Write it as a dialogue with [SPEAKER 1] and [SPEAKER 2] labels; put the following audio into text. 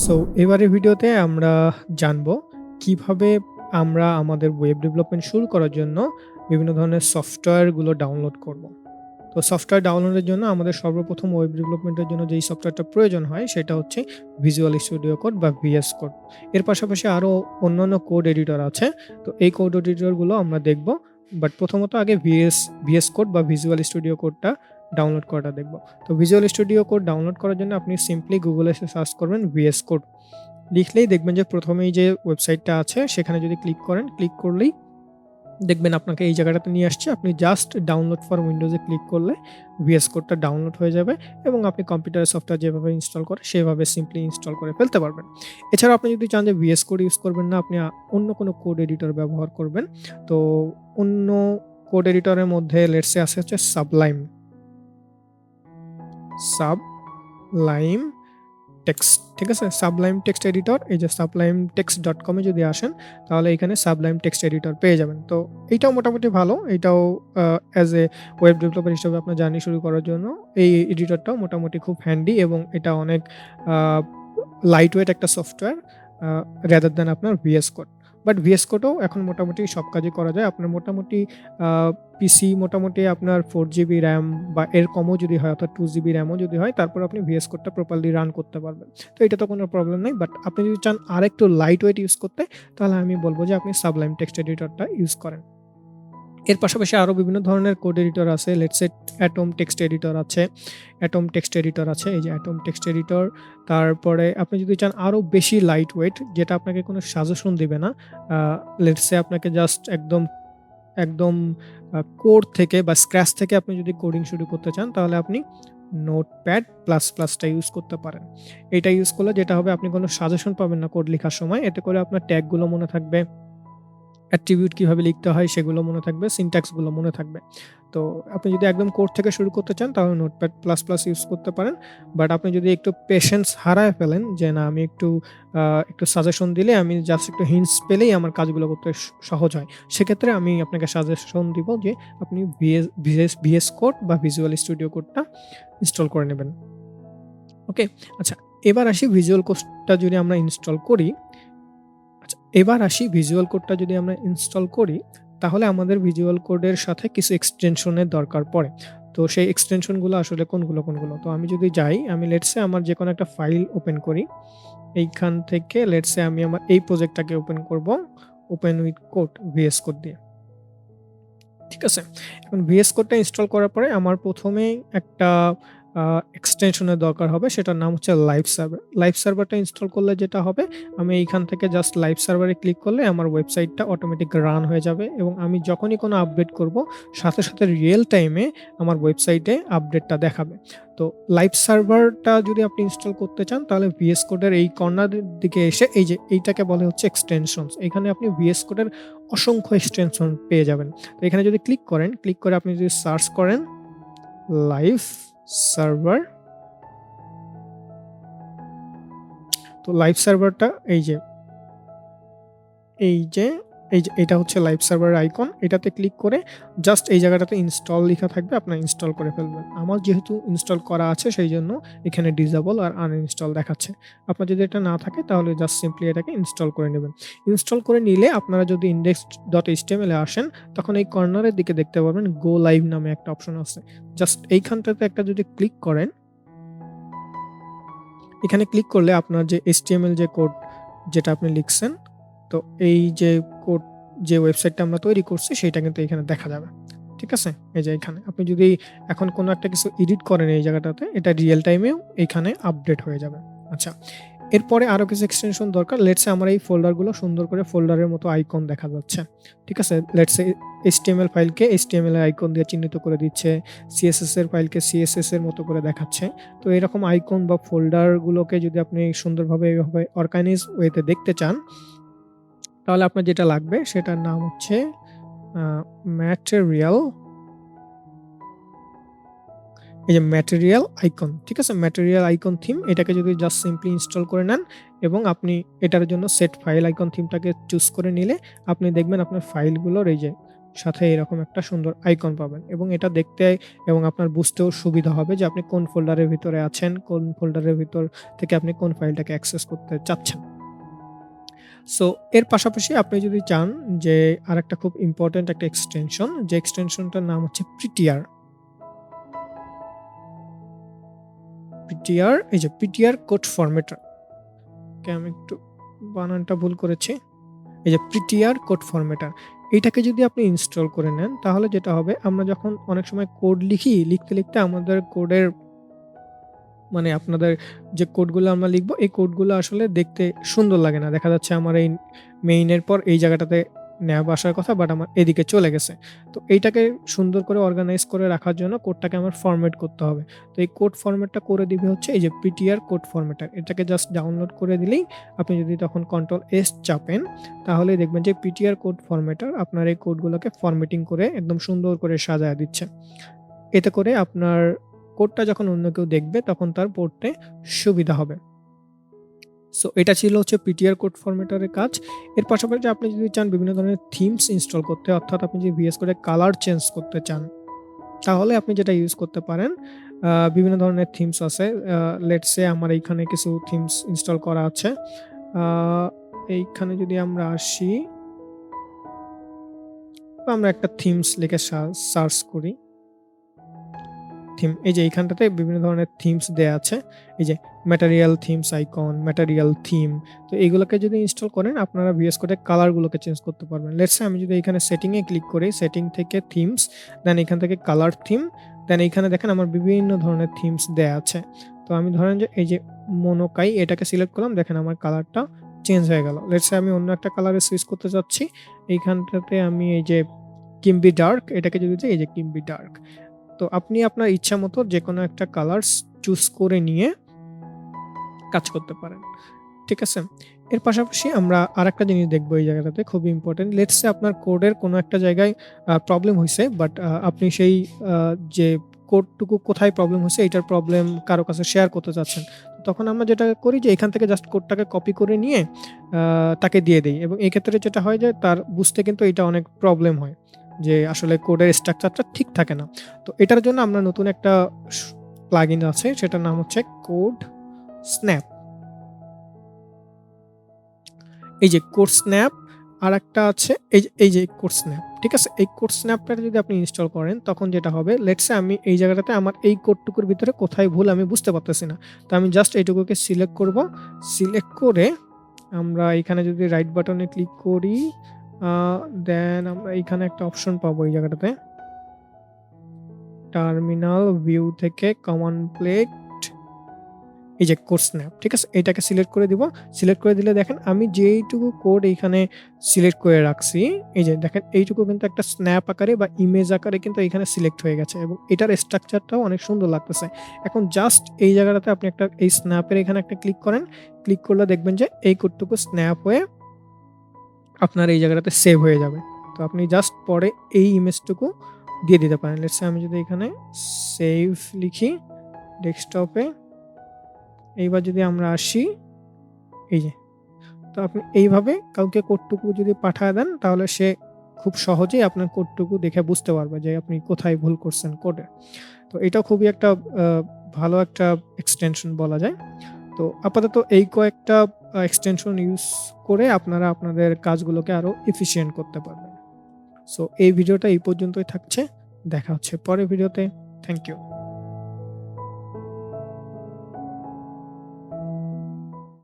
[SPEAKER 1] So এবারের ভিডিওতে আমরা জানবো কিভাবে আমরা আমাদের ওয়েব ডেভেলপমেন্ট শুরু করার জন্য বিভিন্ন ধরনের সফটওয়্যারগুলো ডাউনলোড করব। তো সফটওয়্যার ডাউনলোডের জন্য আমাদের সর্বপ্রথম ওয়েব ডেভেলপমেন্টের জন্য যেই সফটওয়্যারটা প্রয়োজন হয় সেটা হচ্ছে ভিজুয়াল স্টুডিও কোড বা ভিএস কোড। এর পাশাপাশি আরও অন্যান্য কোড এডিটর আছে। তো এই কোড এডিটরগুলো আমরা দেখব। বাট প্রথমত আগে ভিএস কোড বা ভিজুয়াল স্টুডিও কোডটা ডাউনলোড করাটা দেখব। তো ভিজুয়াল স্টুডিও কোড ডাউনলোড করার জন্য আপনি সিম্পলি গুগলে এসে সার্চ করবেন ভিএস কোড। লিখলেই দেখবেন যে প্রথমেই যে ওয়েবসাইটটা আছে সেখানে যদি ক্লিক করেন, ক্লিক করলেই দেখবেন আপনাকে এই জায়গাটাতে নিয়ে আসছে। আপনি জাস্ট ডাউনলোড ফর উইন্ডোজে ক্লিক করলে ভিএস কোডটা ডাউনলোড হয়ে যাবে এবং আপনি কম্পিউটারে সফটওয়্যার যেভাবে ইনস্টল করে সেভাবে সিম্পলি ইনস্টল করে ফেলতে পারবেন। এছাড়াও আপনি যদি চান যে ভিএস কোড ইউজ করবেন না, আপনি অন্য কোনো কোড এডিটর ব্যবহার করবেন। তো অন্য কোড এডিটরের মধ্যে লেটস সে আছে হচ্ছে সাবলাইম টেক্সট, ঠিক আছে? সাবলাইম টেক্সট এডিটর, এই যে sublimetext.com এ যদি আসেন তাহলে এখানে সাবলাইম টেক্সট এডিটর পেয়ে যাবেন। তো এইটাও মোটামুটি ভালো। এইটাও অ্যাজ এ ওয়েব ডেভেলপার হিসেবে আপনার জার্নি শুরু করার জন্য এই এডিটরটাও মোটামুটি খুব হ্যান্ডি এবং এটা অনেক আ লাইট ওয়েট একটা সফটওয়্যার রাদার দ্যান আপনার ভিএস কোড। বাট ভিএস কোডও এখন মোটামুটি সব কাজই করা যায়। আপনার মোটামুটি আ পিসি মোটামুটি আপনার 4 জিবি RAM বা এর কমও যদি হয়, অর্থাৎ 2 জিবি RAM ও যদি হয়, তারপর আপনি ভিএস কোডটা প্রপারলি রান করতে পারবেন। তো এটা তো কোনো প্রবলেম নাই। বাট আপনি যদি চান আরেকটু লাইট ওয়েট ইউজ করতে, তাহলে আমি বলব যে আপনি সাবলাইম টেক্সট এডিটরটা ইউজ করেন। এর পাশাপাশি আরও বিভিন্ন ধরনের কোড এডিটর আছে। Let's say atom text editor আছে, এই যে অ্যাটম টেক্সট এডিটর। তারপরে আপনি যদি চান আরও বেশি লাইট ওয়েট, যেটা আপনাকে কোনো সাজেশন দিবে না, আ লেটস সে আপনাকে জাস্ট একদম একদম কোড থেকে বা স্ক্র্যাচ থেকে আপনি যদি কোডিং শুরু করতে চান, তাহলে আপনি নোটপ্যাড প্লাস প্লাসটা ইউজ করতে পারেন। এটা ইউজ করলে যেটা হবে, আপনি কোনো সাজেশন পাবেন না কোড লেখার সময়। এতে করে আপনার ট্যাগগুলো মনে থাকবে, অ্যাট্রিবিউট কিভাবে লিখতে হয় সেগুলো মনে থাকবে, সিনট্যাক্স গুলো মনে থাকবে। তো আপনি যদি একদম কোড থেকে শুরু করতে চান তাহলে নোটপ্যাড প্লাস প্লাস ইউজ করতে পারেন। বাট আপনি যদি একটু পেশেন্স হারায় ফেলেন যে না, আমি একটু সাজেশন দিলে, আমি জাস্ট একটু হিন্টস পেলেই আমার কাজগুলো করতে সহজ হয়, সেক্ষেত্রে আমি আপনাকে সাজেশন দিব যে আপনি ভিএস কোড বা ভিজুয়াল স্টুডিও কোডটা ইনস্টল করে নেবেন। ওকে? আচ্ছা, এবার আসি ভিজুয়াল কোডটা যদি আমরা ইনস্টল করি। আচ্ছা, এবার আসি ভিজুয়াল কোডটা যদি আমরা ইনস্টল করি, তাহলে আমাদের ভিজুয়াল কোডের সাথে কিছু এক্সটেনশনের দরকার পড়ে। তো সেই এক্সটেনশনগুলো আসলে কোনগুলো? তো আমি যদি যাই, আমি লেটস সে আমার যেকোনো একটা ফাইল ওপেন করি। এইখান থেকে লেটস সে আমি আমার এই প্রজেক্টটাকে ওপেন করব, open with code, VS code দিয়ে। ঠিক আছে? এখন ভিএস কোডটা ইনস্টল করার পরে আমার ১ম এই একটা এক্সটেনশনের দরকার হবে, সেটার নাম হচ্ছে লাইভ সার্ভার। লাইভ সার্ভারটা ইনস্টল করলে যেটা হবে, আমি এইখান থেকে জাস্ট লাইভ সার্ভারে ক্লিক করলে আমার ওয়েবসাইটটা অটোমেটিক রান হয়ে যাবে এবং আমি যখনই কোনো আপডেট করব, সাথে সাথে রিয়েল টাইমে আমার ওয়েবসাইটে আপডেটটা দেখাবে। তো লাইভ সার্ভারটা যদি আপনি ইনস্টল করতে চান, তাহলে ভিএস কোডের এই কর্নারের দিকে এসে এই যে এইটাকে বলে হচ্ছে এক্সটেনশনস। এখানে আপনি ভিএস কোডের অসংখ্য এক্সটেনশন পেয়ে যাবেন। তো এখানে যদি ক্লিক করেন, ক্লিক করে আপনি যদি সার্চ করেন লাইভ সার্ভার, তো লাইভ সার্ভারটা এই যে এই যে এটা হচ্ছে লাইভ সার্ভারের আইকন। এটাতে ক্লিক করে জাস্ট এই জায়গাটাতে ইনস্টল লেখা থাকবে, আপনার ইনস্টল করে ফেলবেন। আমার যেহেতু ইনস্টল করা আছে সেইজন্য এখানে ডিসেবল আর আনইনস্টল দেখাচ্ছে। আপনার যদি এটা না থাকে তাহলে জাস্ট সিম্পলি এটাকে ইনস্টল করে নেবেন। ইনস্টল করে নিলে আপনারা যদি index.html এ আসেন, তখন এই কর্নারের দিকে দেখতে পারবেন গো লাইভ নামে একটা অপশন আছে। জাস্ট এইখানটাতে একটা যদি ক্লিক করেন, এখানে ক্লিক করলে আপনার যে HTML যে কোড যেটা আপনি লিখছেন, তো এই যে কোড, যে ওয়েবসাইটটা আমরা তৈরি করছি সেটা কিন্তু এখানে দেখা যাবে। ঠিক আছে? এই যে এখানে আপনি যদি এখন কোনো একটা কিছু এডিট করেন এই জায়গাটাতে, এটা রিয়েল টাইমেও এখানে আপডেট হয়ে যাবে। আচ্ছা, এরপরে আরো কিছু এক্সটেনশন দরকার। লেটস সে আমার এই ফোল্ডারগুলো সুন্দর করে ফোল্ডারের মতো আইকন দেখা যাচ্ছে। ঠিক আছে? লেটস সে HTML ফাইলকে HTML এর আইকন দিয়ে চিহ্নিত করে দিচ্ছে। CSS এর ফাইলকে CSS এর মতো করে দেখাচ্ছে। তো এরকম আইকন বা ফোল্ডারগুলোকে যদি আপনি সুন্দরভাবে এভাবে অর্গানাইজ ওয়েতে দেখতে চান, তাহলে আপনার যেটা লাগবে সেটার নাম হচ্ছে আ ম্যাটেরিয়াল, এই যে ম্যাটেরিয়াল আইকন। ঠিক আছে? ম্যাটেরিয়াল আইকন থিম, এটাকে যদি জাস্ট সিম্পলি ইনস্টল করে নেন এবং আপনি এটার জন্য সেট ফাইল আইকন থিমটাকে চুজ করে নিলে আপনি দেখবেন আপনার ফাইলগুলোর এই যে সাথে এরকম একটা সুন্দর আইকন পাবেন এবং এটা দেখতে এবং আপনার বুঝতেও সুবিধা হবে যে আপনি কোন ফোল্ডারের ভিতরে আছেন, কোন ফোল্ডারের ভিতর থেকে আপনি কোন ফাইলটাকে অ্যাক্সেস করতে চাচ্ছেন। সো এর পাশাপাশি আপনি যদি চান যে আরেকটা খুব ইম্পোর্টেন্ট একটা এক্সটেনশন, যে এক্সটেনশনটার নাম হচ্ছে পিটিআর। পিটিআর, এই যে পিটিআর কোড ফরম্যাটার। আমি একটু বানানটা ভুল করেছি। এই যে পিটিআর কোড ফরম্যাটার, এইটাকে যদি আপনি ইনস্টল করে নেন তাহলে যেটা হবে, আমরা যখন অনেক সময় কোড লিখি, লিখতে আমাদের কোডের মানে আপনাদের যে কোডগুলো আমরা লিখবো, এই কোডগুলো আসলে দেখতে সুন্দর লাগে না। দেখা যাচ্ছে আমার এই মেইনের পর এই জায়গাটাতে ন্যাব আসার কথা, বাট আমার এদিকে চলে গেছে। তো এইটাকে সুন্দর করে অর্গানাইজ করে রাখার জন্য কোডটাকে আমার ফরম্যাট করতে হবে। তো এই কোড ফরম্যাটটা করে দিবে হচ্ছে এই যে পিটিআর কোড ফরম্যাটার। এটাকে জাস্ট ডাউনলোড করে দিলেই, আপনি যদি তখন কন্ট্রোল এস চাপেন তাহলে দেখবেন যে পিটিআর কোড ফরম্যাটার আপনার এই কোডগুলোকে ফরম্যাটিং করে একদম সুন্দর করে সাজায় দিচ্ছে। এতে করে আপনার কোডটা যখন অন্য কেউ দেখবে তখন তার পড়তে সুবিধা হবে। সো এটা ছিল হচ্ছে পিটিআর কোড ফরম্যাটারের কাজ। এর পাশাপাশি আপনি যদি চান বিভিন্ন ধরনের থিমস ইনস্টল করতে, অর্থাৎ আপনি যদি VS কোডে কালার চেঞ্জ করতে চান, তাহলে আপনি যেটা ইউজ করতে পারেন, বিভিন্ন ধরনের থিমস আছে। লেটস সে আমার এইখানে কিছু থিমস ইনস্টল করা আছে। আ এইখানে যদি আমরা আসি, আমরা একটা থিমস লিখে সার্চ করি। থিম, এই যে এইখানটাতে বিভিন্ন ধরনের থিমস দেয়া আছে। এই যে material themes icon, material theme. তো এগুলোকে যদি ইনস্টল করেন আপনারা VS কোডে কালারগুলোকে চেঞ্জ করতে পারবেন। লেটস সে আমি যদি এখানে সেটিং এ ক্লিক করি, সেটিং থেকে থিমস, দেন এখান থেকে কালার থিম, দেন এইখানে দেখেন আমার বিভিন্ন ধরনের থিমস দেয়া আছে। তো আমি ধরেন যে এই যে মোনোকাই, এটাকে সিলেক্ট করলাম, দেখেন আমার কালারটা চেঞ্জ হয়ে গেল। লেটস সে আমি অন্য একটা কালারে সুইচ করতে চাচ্ছি। এইখানটাতে আমি এই যে কিম্বি ডার্ক, এটাকে যদি দিই, এই যে কিম্বি ডার্ক। তো আপনি আপনার ইচ্ছামতো যেকোনো একটা কালার চুজ করে নিয়ে কাজ করতে পারেন। ঠিক আছে? এর পাশাপাশি আমরা আরেকটা জিনিস দেখব এই জায়গাটাতে, খুবই ইম্পোর্টেন্ট। লেটস সে আপনার কোডের কোনো একটা জায়গায় প্রবলেম হইছে, বাট আপনি সেই যে কোডটুকু কোথায় প্রবলেম হইছে এইটার প্রবলেম কারো কাছে শেয়ার করতে চাচ্ছেন। তখন আমরা যেটা করি যে এখান থেকে জাস্ট কোডটাকে কপি করে নিয়ে তাকে দিয়ে দেই, এবং এক্ষেত্রে যেটা হয় যে তার বুঝতে কিন্তু এটা অনেক প্রবলেম হয় যে আসলে কোডের স্ট্রাকচারটা ঠিক থাকে না। তো এটার জন্য আমরা নতুন একটা প্লাগইন আছে, সেটার নাম হচ্ছে কোড স্ন্যাপ। এই যে কোড স্ন্যাপ, আরেকটা আছে এই যে কোড স্ন্যাপ। ঠিক আছে? এই কোড স্ন্যাপটা যদি আপনি ইনস্টল করেন তখন যেটা হবে, লেটস সে আমি এই জায়গাটাতে আমার এই কোডটুকুর ভিতরে কোথায় ভুল আমি বুঝতে পারতেছি না। তো আমি জাস্ট এইটুকুকে সিলেক্ট করব। সিলেক্ট করে আমরা এখানে যদি রাইট বাটনে ক্লিক করি, দেন আমরা এখানে একটা অপশন পাবো এই জায়গাটাতে। টার্মিনাল ভিউ থেকে কমান্ড প্লেট, এই যে কোড স্ন্যাপ। ঠিক আছে? এটাকে সিলেক্ট করে দিব। সিলেক্ট করে দিলে দেখেন আমি যেইটুকু কোড এইখানে সিলেক্ট করে রাখছি, এই যে দেখেন এইটুকু কিন্তু একটা স্ন্যাপ আকারে বা ইমেজ আকারে কিন্তু এখানে সিলেক্ট হয়ে গেছে, এবং এটার স্ট্রাকচারটাও অনেক সুন্দর লাগতেছে। এখন জাস্ট এই জায়গাটাতে আপনি একটা এই স্ন্যাপের এখানে একটা ক্লিক করেন। ক্লিক করলে দেখবেন যে এই কোডটুকু স্ন্যাপ হয়ে আপনার এই জায়গাটাতে সেভ হয়ে যাবে। তো আপনি জাস্ট পরে এই ইমেজটুকু দিয়ে দিতে পারেন। লেটস সে আমি যদি এখানে সেভ লিখি ডেস্কটপে, এইবার যদি আমরা আসি, এই যে, তো আপনি এইভাবে কাউকে কোডটুকু যদি পাঠায় দেন তাহলে সে খুব সহজেই আপনার কোডটুকু দেখে বুঝতে পারবে যে আপনি কোথায় ভুল করছেন কোডে। তো এটা খুবই একটা আ ভালো একটা এক্সটেনশন বলা যায়। তো আপাতত এই কয়েকটা এক্সটেনশন ইউজ করে আপনারা আপনাদের কাজগুলোকে আরো এফিশিয়েন্ট করতে পারবেন। সো এই ভিডিওটা এই পর্যন্তই থাকছে। দেখা হচ্ছে পরের ভিডিওতে। Thank you.